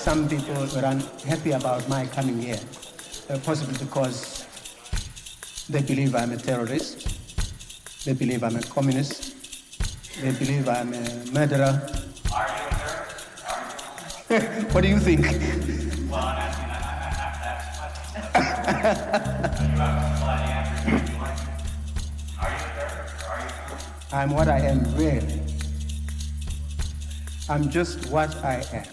some people were unhappy about my coming here, possibly because they believe I'm a terrorist, they believe I'm a communist, they believe I'm a murderer. Are you a terrorist? Are you? What do you think? Well, I'm asking, I have to ask questions. You have to supply the answer if you like. Are you a terrorist or are you? I'm what I am really. I'm just what I am.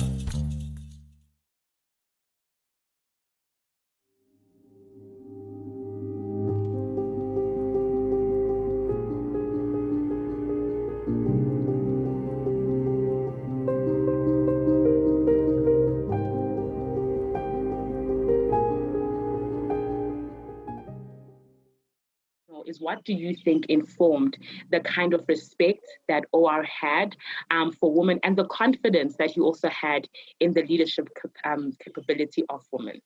Is what do you think informed the kind of respect that OR had for women and the confidence that he also had in the leadership capability of women?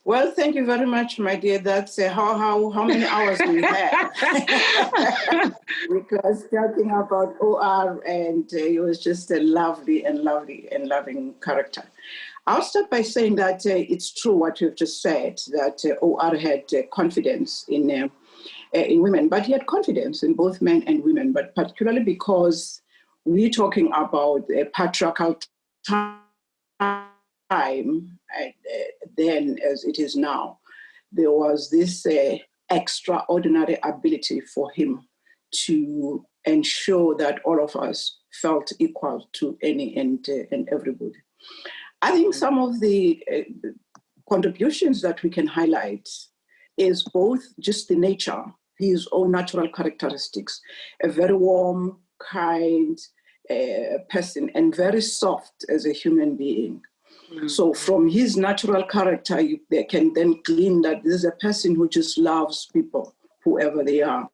Well, thank you very much, my dear. That's how many hours do we have? Because talking about OR, and he was just a lovely and loving character. I'll start by saying that it's true what you've just said, that OR had confidence in women, but he had confidence in both men and women, but particularly because we're talking about a patriarchal time then as it is now. There was this extraordinary ability for him to ensure that all of us felt equal to any and everybody. I think some of the contributions that we can highlight is both just the nature, his own natural characteristics, a very warm, kind person, and very soft as a human being. Mm-hmm. So from his natural character, they can then glean that this is a person who just loves people, whoever they are.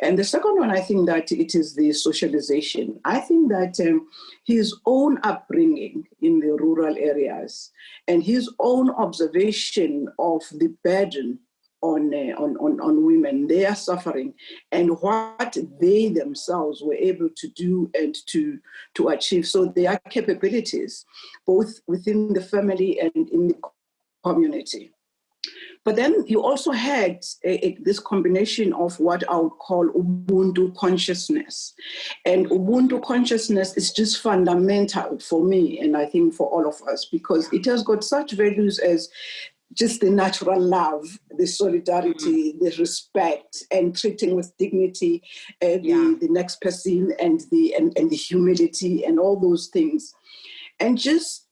And the second one, I think that it is the socialization. I think that his own upbringing in the rural areas and his own observation of the burden on women, their suffering, and what they themselves were able to do and to achieve. So their capabilities, both within the family and in the community. But then you also had this combination of what I would call Ubuntu consciousness. And Ubuntu consciousness is just fundamental for me, and I think for all of us, because it has got such values as just the natural love, the solidarity, the respect, and treating with dignity the next person, and the humility, and all those things. And just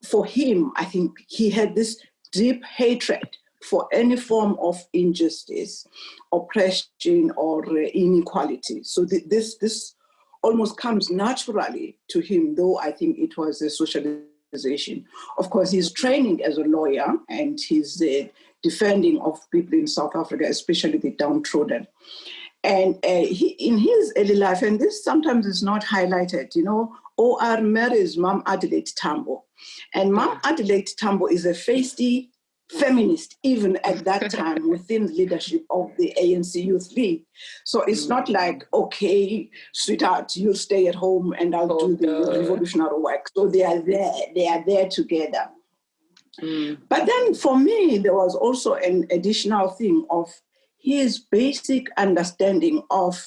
for him, I think he had this deep hatred for any form of injustice, oppression, or inequality. So this almost comes naturally to him, though I think it was a socialization. Of course, he's training as a lawyer, and he's defending of people in South Africa, especially the downtrodden. And he, in his early life, and this sometimes is not highlighted, OR marries Mom Adelaide Tambo. And Mom Adelaide Tambo is a feisty feminist, even at that time, within the leadership of the ANC Youth League. So it's not like, okay, sweetheart, you'll stay at home and I'll do the revolutionary work. So they are there together. But then for me, there was also an additional thing of his basic understanding of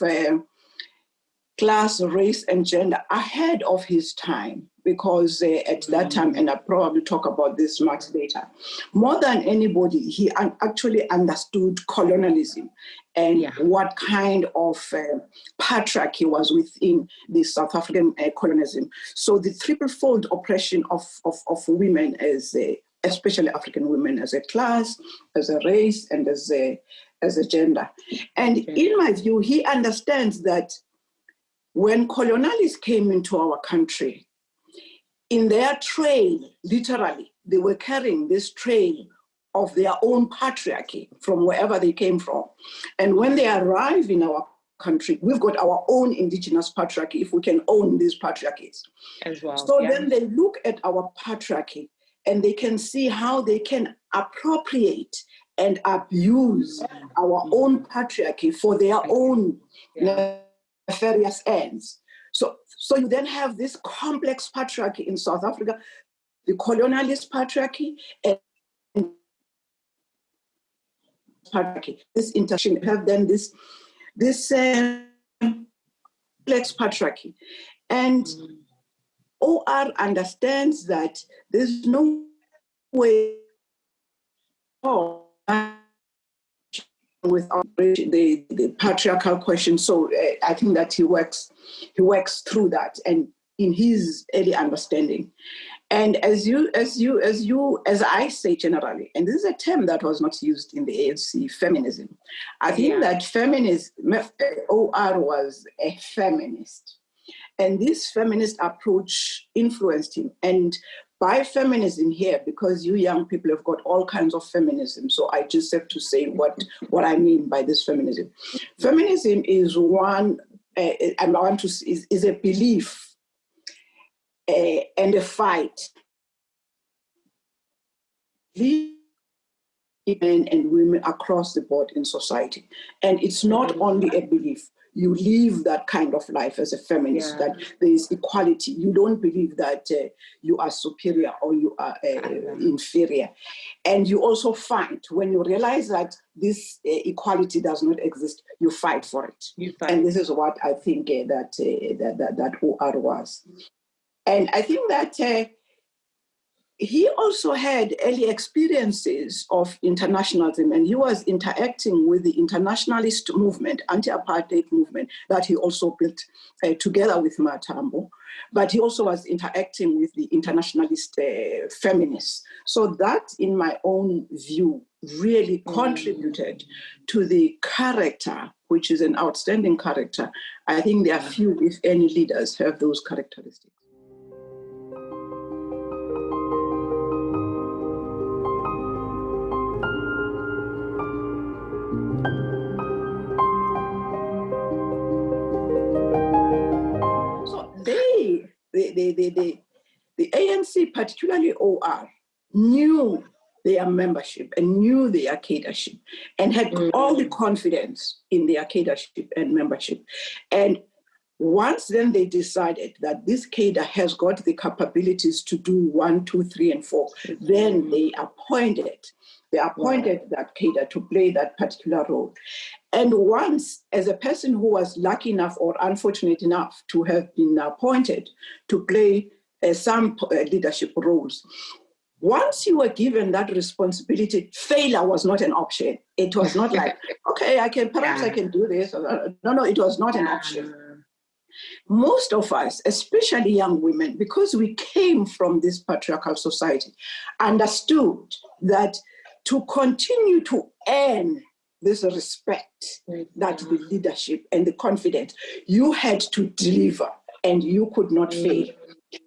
class, race, and gender ahead of his time. Because at that time, and I'll probably talk about this much later, more than anybody, he actually understood colonialism and what kind of patriarchy was within the South African colonialism. So the triple-fold oppression of women, as especially African women, as a class, as a race, and as a gender. And in my view, he understands that when colonialists came into our country, in their trail, literally, they were carrying this trail of their own patriarchy from wherever they came from. And when they arrive in our country, we've got our own indigenous patriarchy, if we can own these patriarchies. As well. So then they look at our patriarchy and they can see how they can appropriate and abuse our own patriarchy for their own nefarious ends. So you then have this complex patriarchy in South Africa, the colonialist patriarchy, and patriarchy. This intersection have then this complex patriarchy. And OR understands that there's no way without the patriarchal question. So I think that he works through that and in his early understanding. And as I say generally, and this is a term that was not used in the ANC, feminism. I think that OR was a feminist. And this feminist approach influenced him. And by feminism here, because you young people have got all kinds of feminism, so I just have to say what I mean by this feminism. Feminism is is a belief and a fight. Men and women across the board in society. And it's not only a belief. You live that kind of life as a feminist, that there is equality. You don't believe that you are superior or you are inferior. And you also fight. When you realize that this equality does not exist, you fight for it. And this is what I think that OR was. And I think that he also had early experiences of internationalism, and he was interacting with the internationalist movement, anti-apartheid movement, that he also built together with Tambo. But he also was interacting with the internationalist feminists. So that, in my own view, really contributed to the character, which is an outstanding character. I think there are few, if any, leaders have those characteristics. The ANC, particularly OR, knew their membership and knew their cadreship and had all the confidence in their cadreship and membership. And once then they decided that this cadre has got the capabilities to do 1, 2, 3, and 4, then they appointed that cadre to play that particular role. And once, as a person who was lucky enough or unfortunate enough to have been appointed to play some leadership roles, once you were given that responsibility, failure was not an option. It was not like, okay, I can do this. No, it was not an option. Most of us, especially young women, because we came from this patriarchal society, understood that to continue to earn this respect, that the leadership and the confidence, you had to deliver and you could not fail.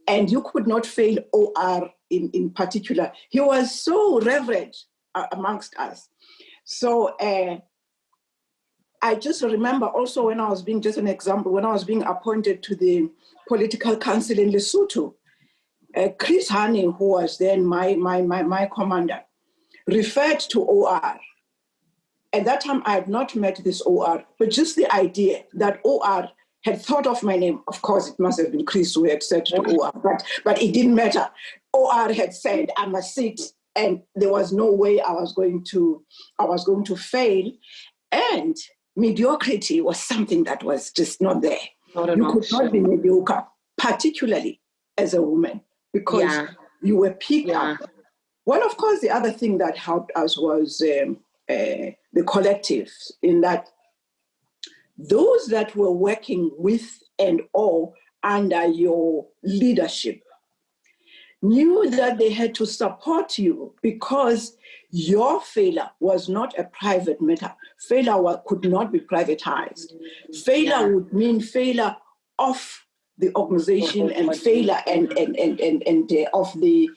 And you could not fail OR in particular. He was so reverent amongst us. So I just remember also when I was being, just an example, when I was being appointed to the political council in Lesotho, Chris Hani, who was then my commander, referred to OR. At that time, I had not met this OR, but just the idea that OR had thought of my name. Of course, it must have been Chris who had said to OR, but it didn't matter. OR had said, I must sit, and there was no way I was going to fail. And mediocrity was something that was just not there. You could not be mediocre, particularly as a woman, because you were picked up. Well, of course, the other thing that helped us was the collective, in that those that were working with and or under your leadership knew that they had to support you, because your failure was not a private matter. Failure could not be privatized. Failure would mean failure of the organization and failure and of the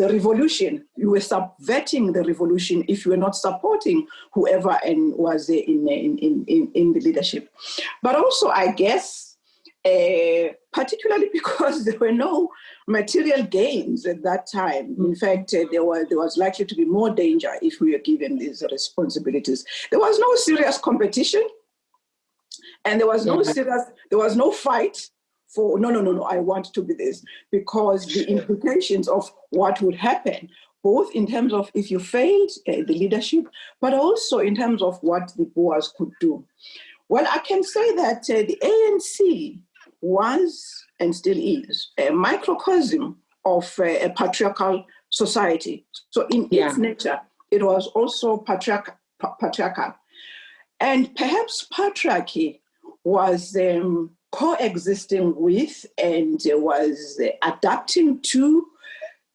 revolution. You were subverting the revolution if you were not supporting whoever and was in the leadership. But also, I guess, particularly because there were no material gains at that time. In fact, there was likely to be more danger if we were given these responsibilities. There was no serious competition, and there was no fight for, no, I want to be this, because the implications of what would happen, both in terms of if you failed the leadership, but also in terms of what the Boers could do. Well, I can say that the ANC was, and still is, a microcosm of a patriarchal society. So in its nature, it was also patriarchal. And perhaps patriarchy was coexisting with and was adapting to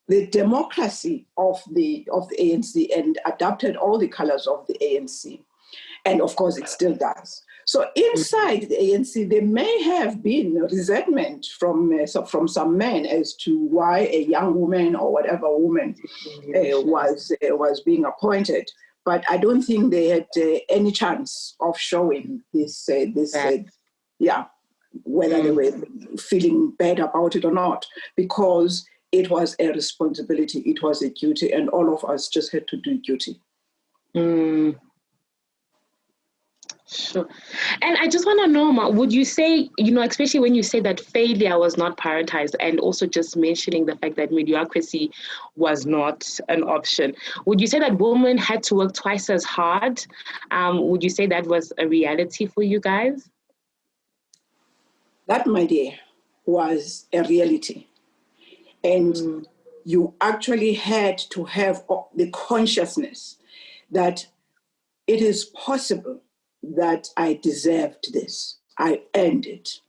the democracy of the ANC, and adapted all the colors of the ANC. And of course, it still does. So inside the ANC, there may have been resentment from some men as to why a young woman or whatever woman was being appointed. But I don't think they had any chance of showing this, whether they were feeling bad about it or not, because it was a responsibility, it was a duty, and all of us just had to do duty. Sure. And I just want to know, Ma, would you say, especially when you say that failure was not prioritized, and also just mentioning the fact that mediocrity was not an option, would you say that women had to work twice as hard? Would you say that was a reality for you guys? That, my dear, was a reality. And you actually had to have the consciousness that it is possible that I deserved this. I earned it.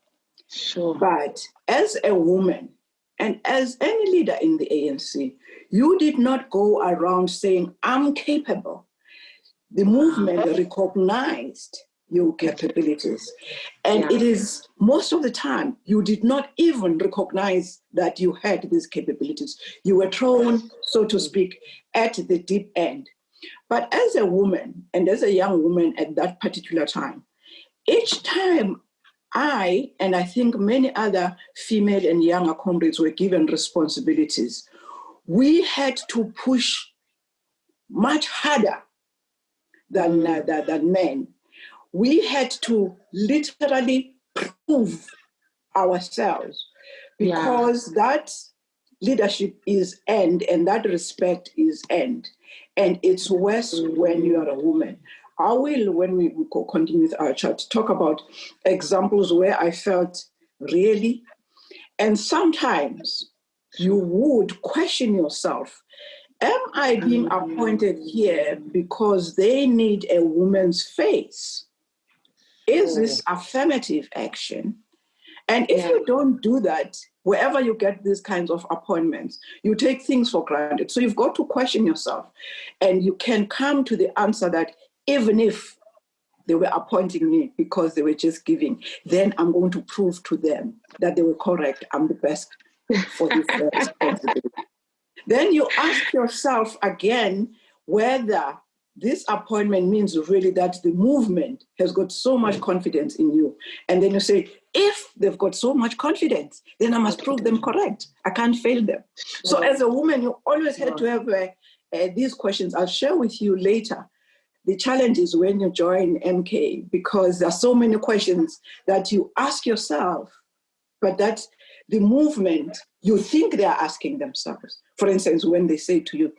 Sure. But as a woman, and as any leader in the ANC, you did not go around saying, I'm capable. The movement recognized your capabilities. And it is, most of the time, you did not even recognize that you had these capabilities. You were thrown, so to speak, at the deep end. But as a woman, and as a young woman at that particular time, each time I think many other female and younger comrades were given responsibilities, we had to push much harder than men. We had to literally prove ourselves, because that leadership is earned and that respect is earned. And it's worse when you are a woman. I will, when we continue with our chat, talk about examples where I felt really, and sometimes you would question yourself, am I being appointed here because they need a woman's face? Is this affirmative action? And if you don't do that, wherever you get these kinds of appointments, you take things for granted. So you've got to question yourself. And you can come to the answer that even if they were appointing me because they were just giving, then I'm going to prove to them that they were correct. I'm the best for this responsibility. Then you ask yourself again whether this appointment means really that the movement has got so much confidence in you. And then you say, if they've got so much confidence, then I must prove them correct. I can't fail them. So as a woman, you always had to have these questions. I'll share with you later the challenges when you join MK, because there are so many questions that you ask yourself, but that the movement, you think they are asking themselves. For instance, when they say to you,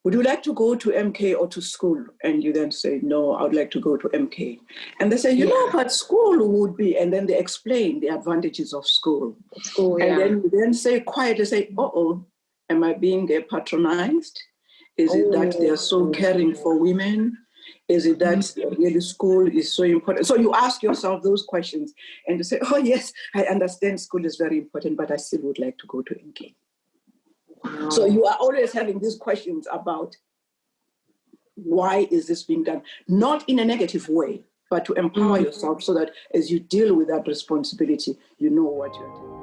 would you like to go to MK or to school? And you then say, no, I would like to go to MK. And they say, you know, but school would be, and then they explain the advantages of school. And then you then say quietly, say, am I being patronized? Is it that they are so caring for women? Is it that really school is so important? So you ask yourself those questions and you say, oh yes, I understand school is very important, but I still would like to go to MK. Wow. So you are always having these questions about why is this being done? Not in a negative way, but to empower yourself so that as you deal with that responsibility, you know what you're doing.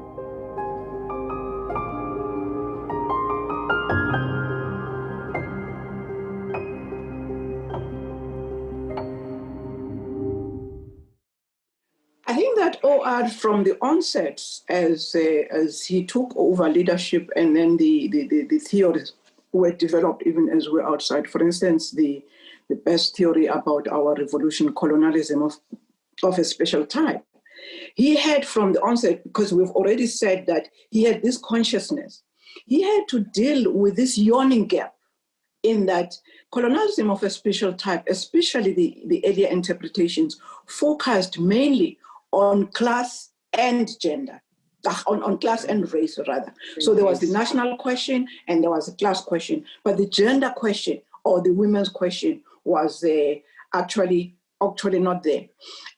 I think that OR from the onset, as he took over leadership, and then the theories were developed even as we're outside. For instance, the best theory about our revolution, colonialism of a special type. He had from the onset, because we've already said that he had this consciousness, he had to deal with this yawning gap in that colonialism of a special type, especially the earlier interpretations, focused mainly on class and gender, on class and race rather. So there was the national question and there was a class question, but the gender question or the women's question was actually not there.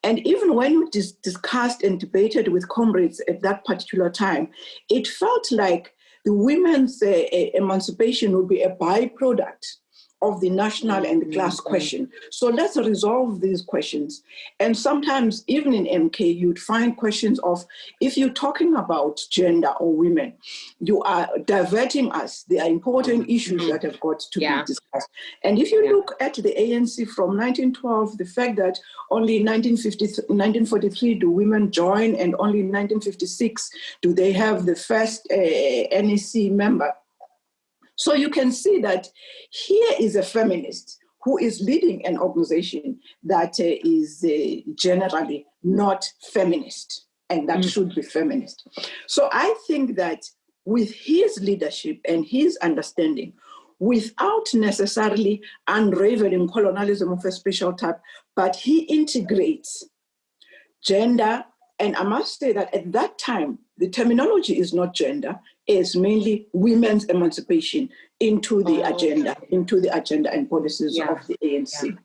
And even when we discussed and debated with comrades at that particular time, it felt like the women's emancipation would be a byproduct of the national and the class question. So let's resolve these questions. And sometimes, even in MK, you'd find questions of, if you're talking about gender or women, you are diverting us. There are important issues that have got to be discussed. And if you look at the ANC from 1912, the fact that only in 1943 do women join, and only in 1956 do they have the first NEC member. So you can see that here is a feminist who is leading an organization that is generally not feminist, and that should be feminist. So I think that with his leadership and his understanding, without necessarily unraveling colonialism of a special type, but he integrates gender. And I must say that at that time, the terminology is not gender, it's mainly women's emancipation into the agenda and policies of the ANC.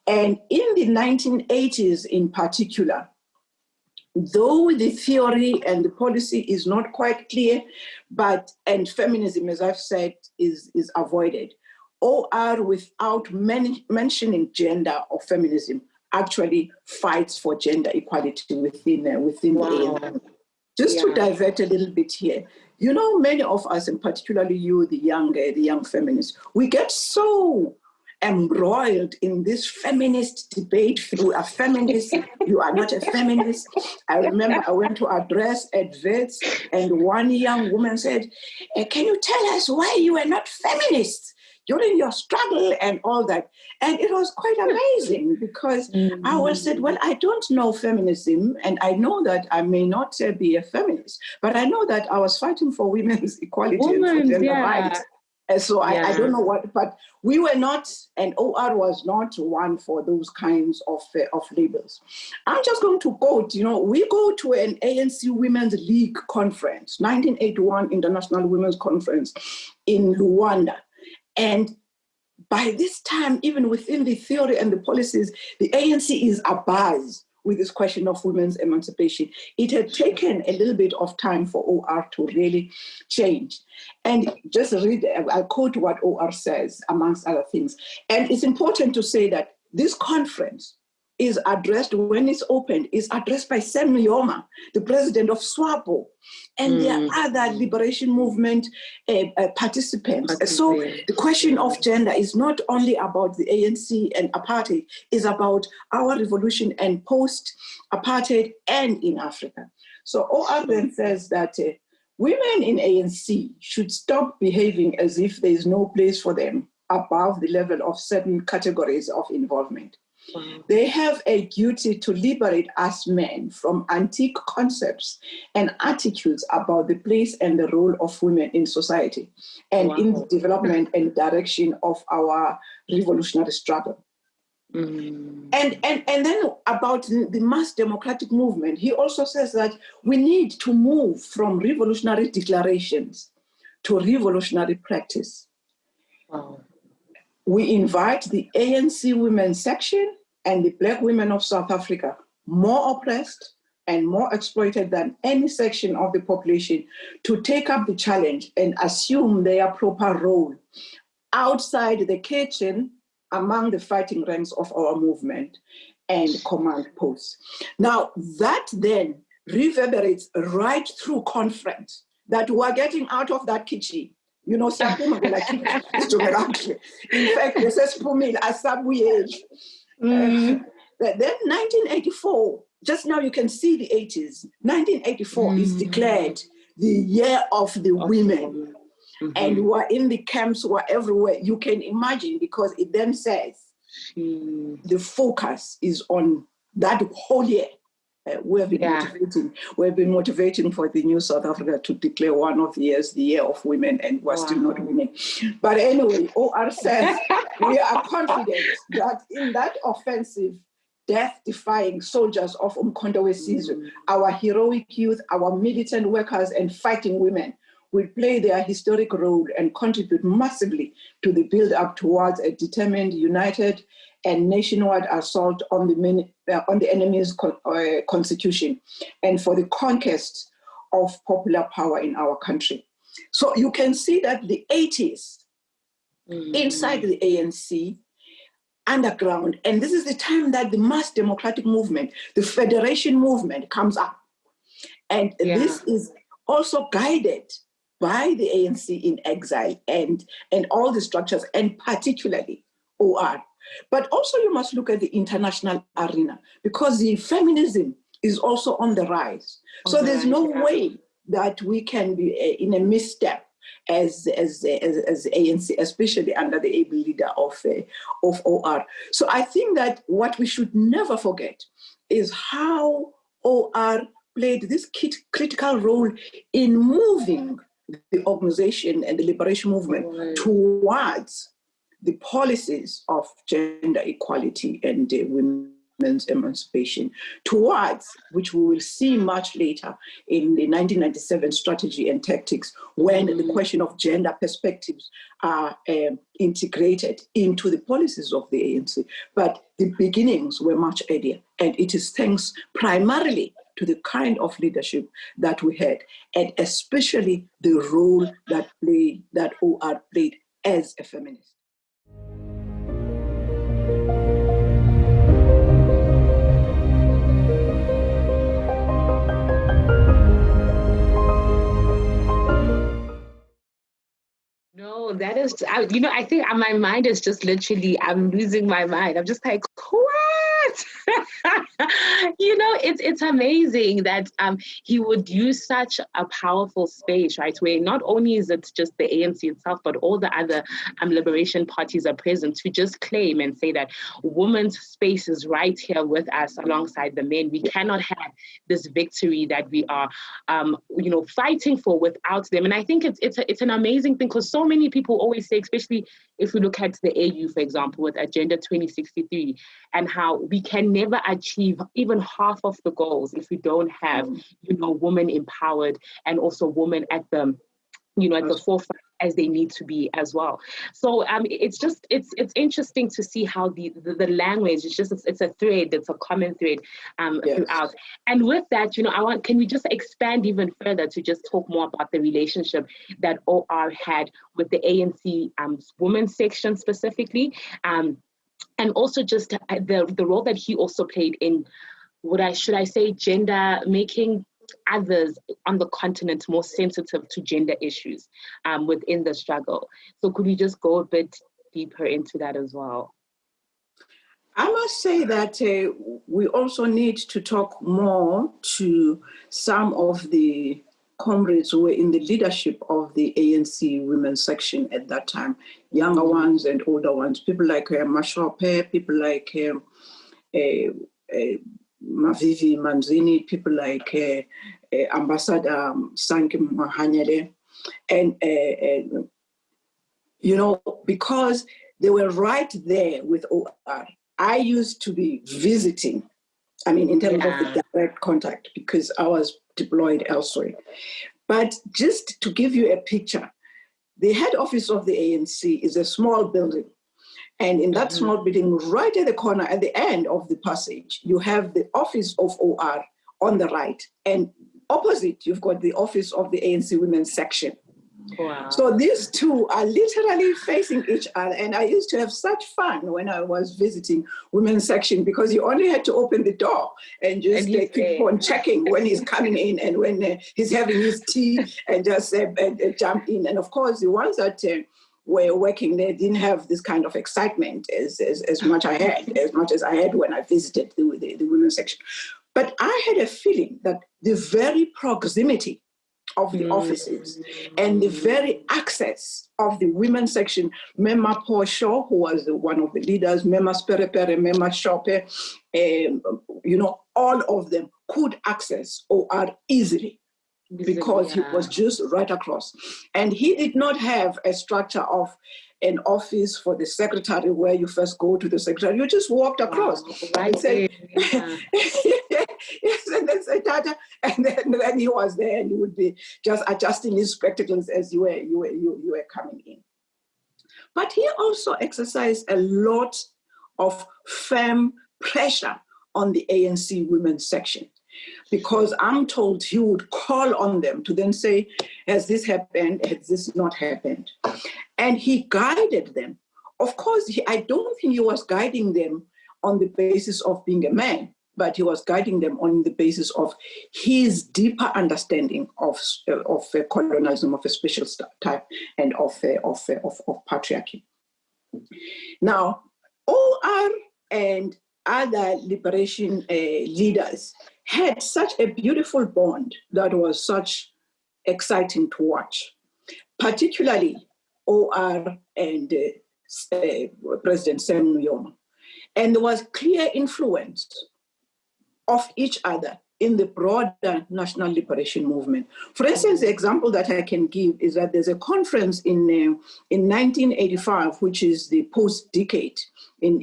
And in the 1980s in particular, though the theory and the policy is not quite clear, and feminism, as I've said, is avoided, OR, without mentioning gender or feminism, actually fights for gender equality within the ANC. Just to divert a little bit here, you know, many of us, and particularly you, the young feminists, we get so embroiled in this feminist debate. You are feminist, you are not a feminist. I remember I went to address at Vets, and one young woman said, can you tell us why you were not feminist during your struggle and all that? And it was quite amazing, because I was said, well, I don't know feminism, and I know that I may not be a feminist, but I know that I was fighting for women's equality and for gender rights. And so I don't know what, but we were not, and OR was not one for those kinds of labels. I'm just going to quote, we go to an ANC Women's League conference, 1981 International Women's Conference in Luanda. And by this time, even within the theory and the policies, the ANC is abuzz with this question of women's emancipation. It had taken a little bit of time for OR to really change. And just I'll quote what OR says, amongst other things. And it's important to say that this conference is addressed, when it's opened, is addressed by Sam Nujoma, the president of SWAPO, and there are other liberation movement participants. So the question of gender is not only about the ANC and apartheid, it's about our revolution and post-apartheid and in Africa. So OR then says that women in ANC should stop behaving as if there is no place for them above the level of certain categories of involvement. They have a duty to liberate us men from antique concepts and attitudes about the place and the role of women in society and in the development and direction of our revolutionary struggle. And then about the mass democratic movement, he also says that we need to move from revolutionary declarations to revolutionary practice. We invite the ANC women section and the Black women of South Africa, more oppressed and more exploited than any section of the population, to take up the challenge and assume their proper role outside the kitchen among the fighting ranks of our movement and command posts. Now, that then reverberates right through conference, that we are getting out of that kitchen. In fact, this is Pumil Asabuye. Then 1984, just now you can see the 80s. 1984 is declared the year of the women. And we're in the camps, we're everywhere. You can imagine, because it then says the focus is on that whole year We have been motivating for the new South Africa to declare one of the years the year of women, and we're still not winning. But anyway, OR says we are confident that in that offensive, death-defying soldiers of uMkhonto Sizwe, our heroic youth, our militant workers and fighting women will play their historic role and contribute massively to the build-up towards a determined, united, and nationwide assault on the enemy's constitution and for the conquest of popular power in our country. So you can see that the 80s, inside the ANC, underground, and this is the time that the mass democratic movement, the federation movement comes up. And this is also guided by the ANC in exile and all the structures, and particularly OR. But also you must look at the international arena, because the feminism is also on the rise. So there's no way that we can be in a misstep as ANC, especially under the able leader of OR. So I think that what we should never forget is how OR played this critical role in moving the organization and the liberation movement towards the policies of gender equality and women's emancipation, towards which we will see much later in the 1997 strategy and tactics, when the question of gender perspectives are integrated into the policies of the ANC. But the beginnings were much earlier, and it is thanks primarily to the kind of leadership that we had, and especially the role that OR played as a feminist. No, that is, I think my mind is just literally, I'm losing my mind. I'm just like, what? It's amazing that he would use such a powerful space, right? Where not only is it just the ANC itself, but all the other liberation parties are present to just claim and say that women's space is right here with us alongside the men. We cannot have this victory that we are, fighting for without them. And I think it's an amazing thing, because so many people always say, especially if we look at the AU, for example, with Agenda 2063, and how we can never achieve even half of the goals if we don't have, women empowered and also women at the, at the forefront as they need to be as well. So it's interesting to see how the language is just, it's a thread, it's a common thread throughout. And with that, can we just expand even further to just talk more about the relationship that OR had with the ANC women's section specifically, and also just the role that he also played in should I say gender, making others on the continent more sensitive to gender issues within the struggle. So could we just go a bit deeper into that as well? I must say that we also need to talk more to some of the comrades who were in the leadership of the ANC women's section at that time, younger ones and older ones, people like Mashope, people like Mavivi Manzini, people like Ambassador Thenijiwe Mtinso, and because they were right there with OR. I used to be visiting, in terms of the direct contact, because I was deployed elsewhere. But just to give you a picture, the head office of the ANC is a small building. And in that small building, right at the corner, at the end of the passage, you have the office of OR on the right. And opposite, you've got the office of the ANC women's section. Wow. So these two are literally facing each other. And I used to have such fun when I was visiting women's section, because you only had to open the door and just keep on checking when he's coming in and when he's having his tea, and just jump in. And of course, the ones that were working there didn't have this kind of excitement as much as I had when I visited the women's section. But I had a feeling that the very proximity of the offices and the very access of the women's section, Mema Posho, who was one of the leaders, Mema Sperepere, Mema Shope, all of them could access OR easily because he was just right across. And he did not have a structure of an office for the secretary where you first go to the secretary. You just walked across and say, yes, and then say, Tata, and then he was there, and he would be just adjusting his spectacles as you were coming in. But he also exercised a lot of firm pressure on the ANC women's section, because I'm told he would call on them to then say, has this happened? Has this not happened? And he guided them. Of course, I don't think he was guiding them on the basis of being a man, but he was guiding them on the basis of his deeper understanding of colonialism of a special type and of patriarchy. Now, OR and other liberation leaders had such a beautiful bond that was such exciting to watch, particularly OR and President Sam Nujoma. And there was clear influence of each other in the broader national liberation movement. For instance, the example that I can give is that there's a conference in 1985, which is the post-decade in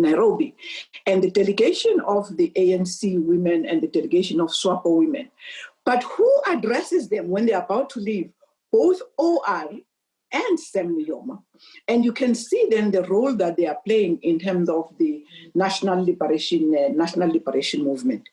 Nairobi, and the delegation of the ANC women and the delegation of SWAPO women. But who addresses them when they're about to leave? Both OR and Sam Nujoma. And you can see then the role that they are playing in terms of the national liberation movement.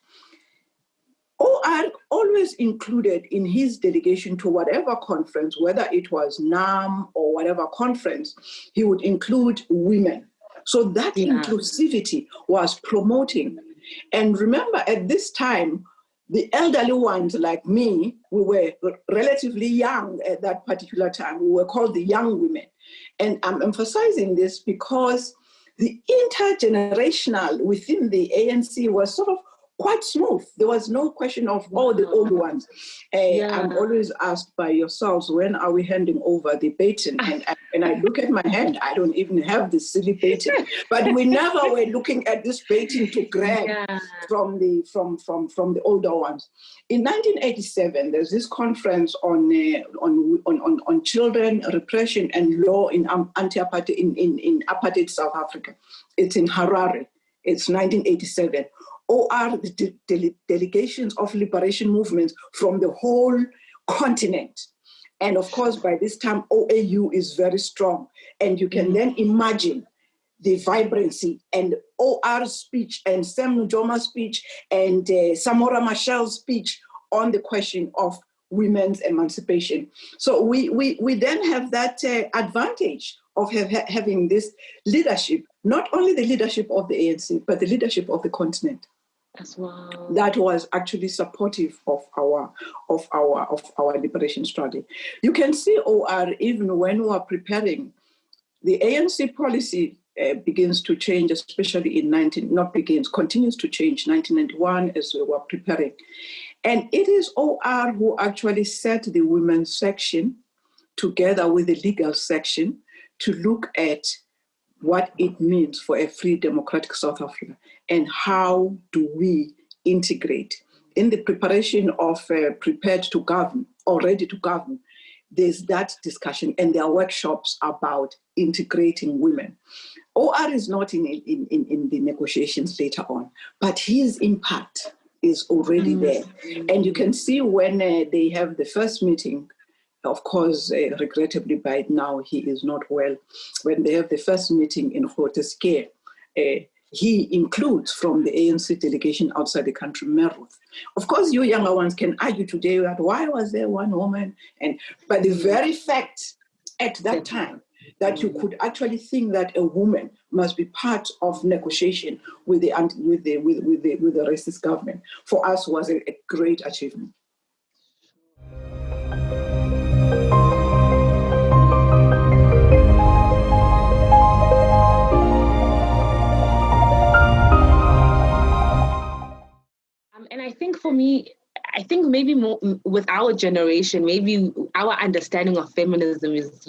OR always included in his delegation to whatever conference, whether it was NAM or whatever conference, he would include women. So that inclusivity was promoting. And remember, at this time, the elderly ones like me, we were relatively young at that particular time. We were called the young women. And I'm emphasizing this because the intergenerational within the ANC was sort of quite smooth. There was no question of, the old ones. I'm always asked by yourselves, when are we handing over the baton? And I look at my hand, I don't even have this silly baton. But we never were looking at this baton to grab from the older ones. In 1987, there's this conference on children, repression, and law in anti-apartheid in apartheid South Africa. It's in Harare. It's 1987. OR the delegations of liberation movements from the whole continent. And of course, by this time, OAU is very strong. And you can then imagine the vibrancy and OR's speech and Sam Nujoma's speech and Samora Machel's speech on the question of women's emancipation. So we then have that advantage of having this leadership, not only the leadership of the ANC, but the leadership of the continent. As well. That was actually supportive of our liberation strategy. You can see OR even when we are preparing. The ANC policy begins to change, especially continues to change 1991 as we were preparing. And it is OR who actually set the women's section together with the legal section to look at what it means for a free democratic South Africa and how do we integrate. In the preparation of Prepared to Govern or Ready to Govern, there's that discussion and there are workshops about integrating women. OR is not in the negotiations later on, but his impact is already there. And you can see when they have the first meeting, of course, regrettably by now, he is not well. When they have the first meeting in Groote Schuur, he includes from the ANC delegation outside the country, Meruth. Of course, you younger ones can argue today that why was there one woman? But the very fact at that time that you could actually think that a woman must be part of negotiation with the racist government, for us was a great achievement. And I think for me, maybe more with our generation, maybe our understanding of feminism is,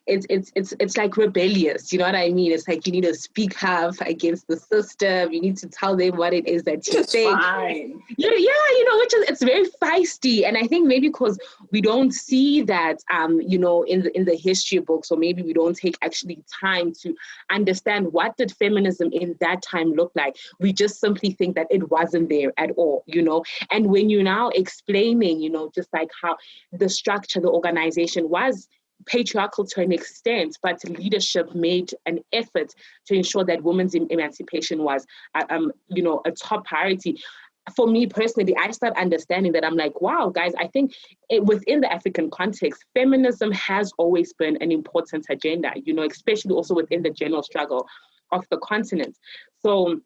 it's like rebellious. You know what I mean? It's like you need to speak up against the system. You need to tell them what it is that you think. Fine. Yeah, which is, it's very feisty. And I think maybe because we don't see that, in the history books, or maybe we don't take actually time to understand what did feminism in that time look like. We just simply think that it wasn't there at all, And when you're now explaining, just like how the structure, the organization was patriarchal to an extent, but leadership made an effort to ensure that women's emancipation was, a top priority. For me personally, I start understanding that I'm like, wow, guys, I think within the African context, feminism has always been an important agenda, especially also within the general struggle of the continent. So,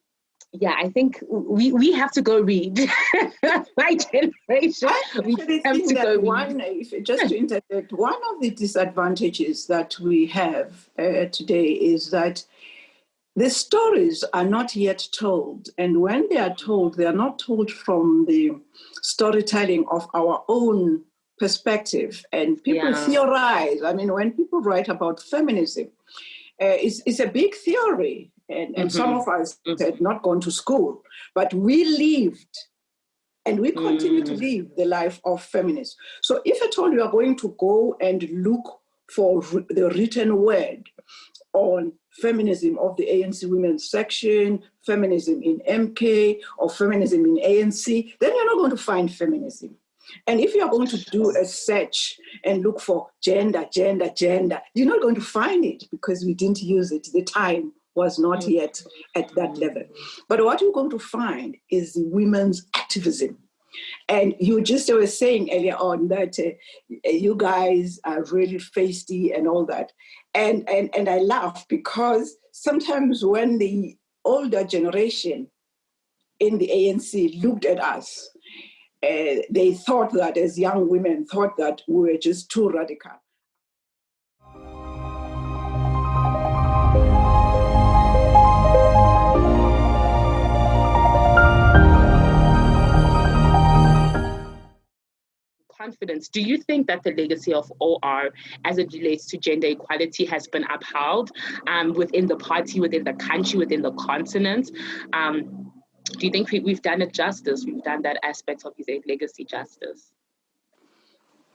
yeah, I think we have to go read. My generation, we have to go read. Just to interject, one of the disadvantages that we have today is that the stories are not yet told. And when they are told, they are not told from the storytelling of our own perspective. And people theorize. I mean, when people write about feminism, it's a big theory. And some of us had not gone to school, but we lived and we continue to live the life of feminists. So if at all you are going to go and look for the written word on feminism of the ANC women's section, feminism in MK, or feminism in ANC, then you're not going to find feminism. And if you're going to do a search and look for gender, you're not going to find it because we didn't use it. The time was not yet at that level. But what you're going to find is the women's activism. And you just were saying earlier on that you guys are really feisty and all that. And I laugh because sometimes when the older generation in the ANC looked at us, they thought that as young women, thought that we were just too radical. Confidence. Do you think that the legacy of OR as it relates to gender equality has been upheld within the party, within the country, within the continent? Do you think we've done it justice? We've done that aspect of his legacy justice?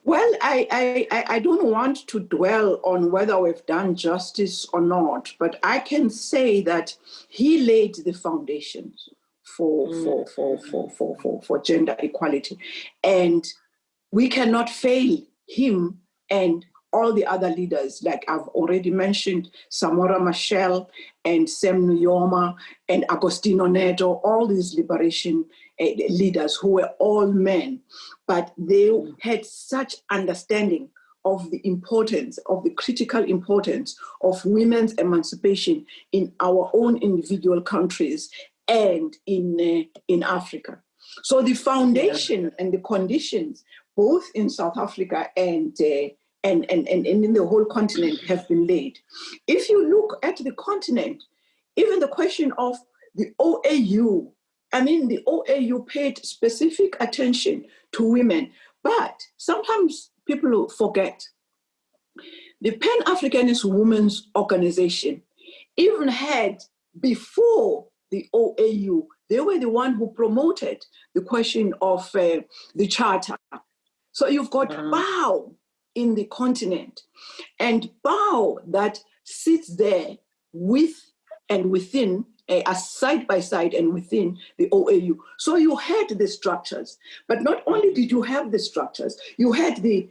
Well, I don't want to dwell on whether we've done justice or not, but I can say that he laid the foundations for gender equality. And we cannot fail him and all the other leaders, like I've already mentioned, Samora Machel and Sam Nujoma and Agostino Neto, all these liberation leaders who were all men, but they had such understanding of the importance, of the critical importance of women's emancipation in our own individual countries and in Africa. So the foundation and the conditions, both in South Africa and in the whole continent, have been laid. If you look at the continent, even the question of the OAU, I mean, the OAU paid specific attention to women, but sometimes people forget. The Pan-Africanist Women's Organization even had, before the OAU, they were the one who promoted the question of the charter. So you've got BOW in the continent, and BOW that sits there with and within, side by side and within the OAU. So you had the structures, but not only did you have the structures, you had the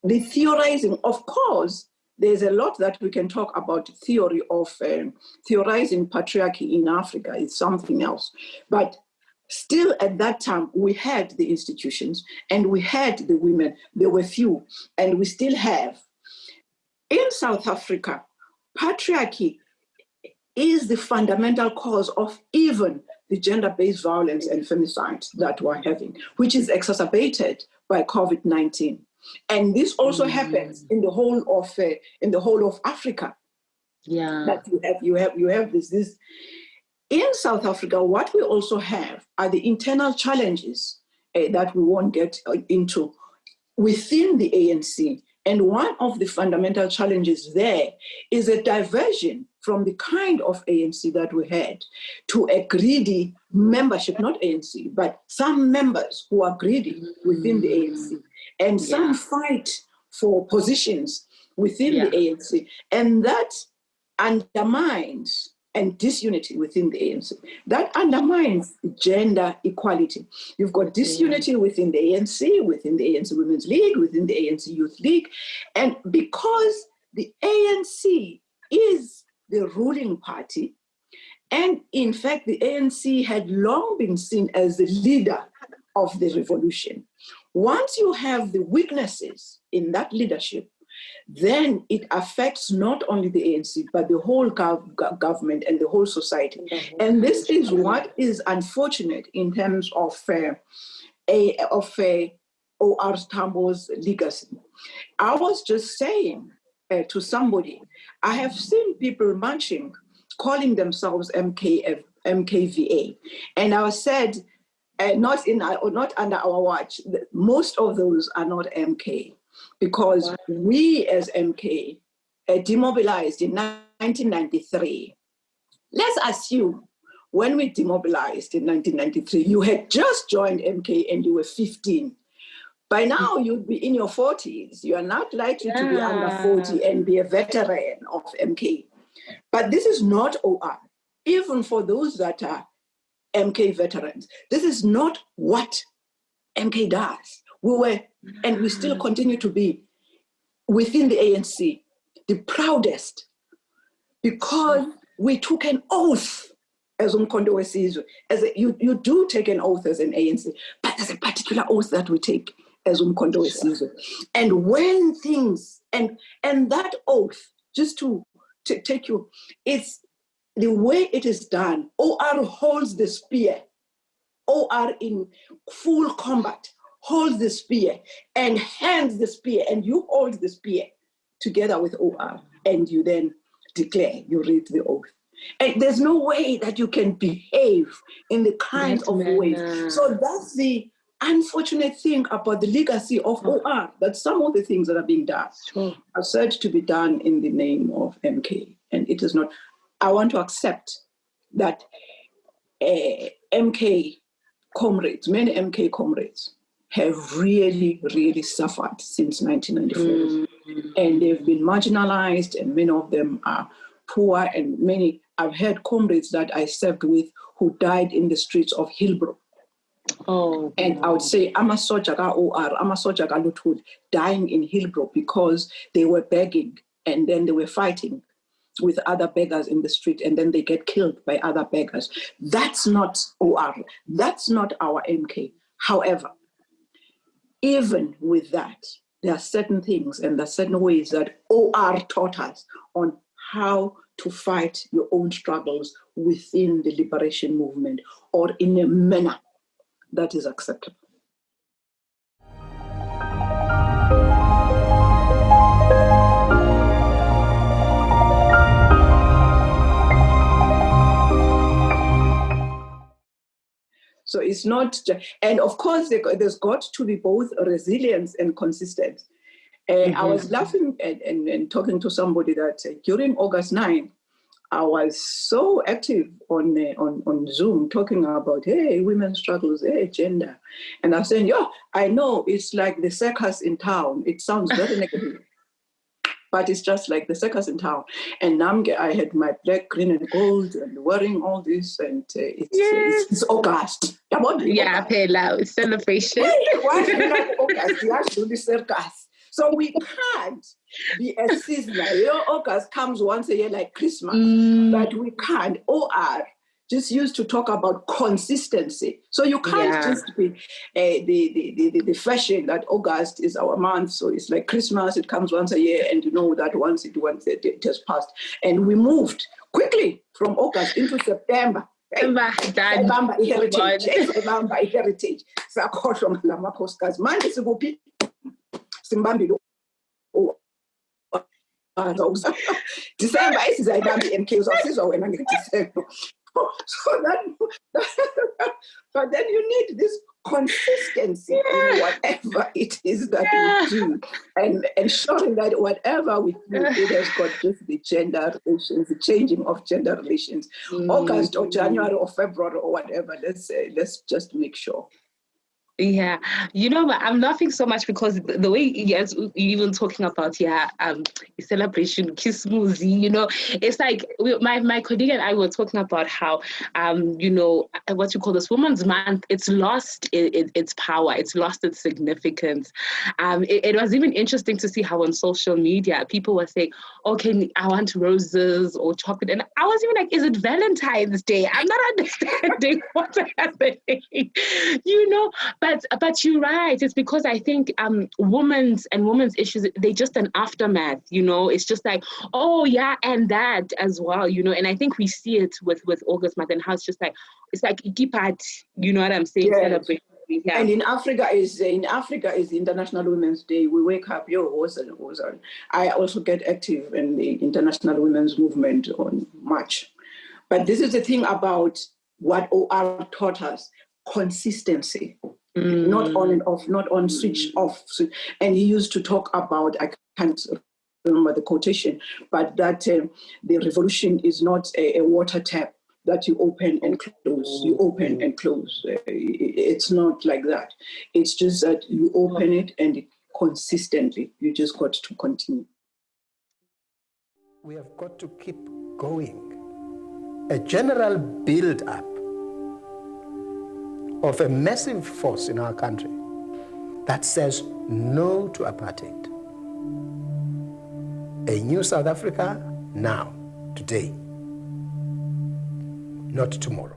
theorizing. Of course, there's a lot that we can talk about theory of theorizing patriarchy in Africa. It's something else. But still at that time, we had the institutions and we had the women. There were few, and we still have. In South Africa, patriarchy is the fundamental cause of even the gender-based violence and femicides that we're having, which is exacerbated by COVID-19. And this also happens in the whole of Africa. Yeah, that you have this. In South Africa, what we also have are the internal challenges that we won't get into within the ANC And one of the fundamental challenges there is a diversion from the kind of ANC that we had to a greedy membership, not ANC, but some members who are greedy within the ANC, and some fight for positions within the ANC. And that undermines and disunity within the ANC. That undermines gender equality. You've got disunity within the ANC Women's League, within the ANC Youth League. And because the ANC is the ruling party, and in fact, the ANC had long been seen as the leader of the revolution. Once you have the weaknesses in that leadership, then it affects not only the ANC, but the whole government and the whole society. And this is what is unfortunate in terms of OR Tambo's legacy. I was just saying to somebody, I have seen people marching, calling themselves MKVA. And I said, not under our watch, most of those are not MK. Because we as MK demobilized in 1993. Let's assume when we demobilized in 1993, you had just joined MK and you were 15. By now, you'd be in your 40s. You are not likely to be under 40 and be a veteran of MK. But this is not OR. Even for those that are MK veterans, this is not what MK does. We were, and we still continue to be, within the ANC, the proudest, because we took an oath as uMkhonto Sizwe. You do take an oath as an ANC, but there's a particular oath that we take as uMkhonto Sizwe. And when things, and that oath, just to take you, it's the way it is done. OR holds the spear. OR in full combat holds the spear and hands the spear, and you hold the spear together with OR, and you then declare, you read the oath. And there's no way that you can behave in the kind of ways. So that's the unfortunate thing about the legacy of OR, that some of the things that are being done are said to be done in the name of MK, and it is not. I want to accept that MK comrades, many MK comrades, have really, really suffered since 1994. And they've been marginalized, and many of them are poor, and many, I've had comrades that I served with who died in the streets of Hillbrook. And I would say, I'm a soldier, dying in Hillbrook because they were begging, and then they were fighting with other beggars in the street, and then they get killed by other beggars. That's not OR. That's not our MK. However, even with that, there are certain things and there are certain ways that OR taught us on how to fight your own struggles within the liberation movement, or in a manner that is acceptable. So it's not, and of course there's got to be both resilience and consistency. I was laughing and talking to somebody that during August 9, I was so active on Zoom talking about, hey, women's struggles, hey, gender. And I was saying, yeah, I know it's like the circus in town. It sounds very negative, but it's just like the circus in town. And I had my black, green, and gold, and wearing all this, and it's August. Yeah, Pela, celebration. Why do you like August? You have to do the circus. So we can't be a seasonal. August comes once a year like Christmas, but we can't. OR just used to talk about consistency. So you can't just be the fashion that August is our month. So it's like Christmas, it comes once a year, and you know that once it has passed. And we moved quickly from August into September. Sebamba iheritage. Sakhohlwa ngamakhosikazi. Manje sikuphi? Simbambile. December isizayibamba iMK uzawusizwa wena ngeDecember. But then you need this consistency in whatever it is that we do, and ensuring that whatever we do, it has got just the gender relations, the changing of gender relations, August or January or February or whatever. Let's just make sure. Yeah, but I'm laughing so much because the way you're even talking about celebration, Kismuzi, it's like my colleague and I were talking about how what you call this Women's Month, it's lost its power, it's lost its significance. It was even interesting to see how on social media people were saying, okay, I want roses or chocolate, and I was even like, is it Valentine's Day? I'm not understanding what's happening, But you're right. It's because I think women's issues, they're just an aftermath, It's just like, oh yeah, and that as well, And I think we see it with August month and how it's just like, it's like ikipat, you know what I'm saying? Yes. Celebration. Yeah. And in Africa is International Women's Day. We wake up, I also get active in the International Women's Movement on March. But this is the thing about what OR taught us: consistency. Not on and off, not on switch off. And he used to talk about, I can't remember the quotation, but that the revolution is not a water tap that you open and close. You open and close. It's not like that. It's just that you open it and consistently, you just got to continue. We have got to keep going. A general build-up of a massive force in our country that says no to apartheid. A new South Africa now, today, not tomorrow.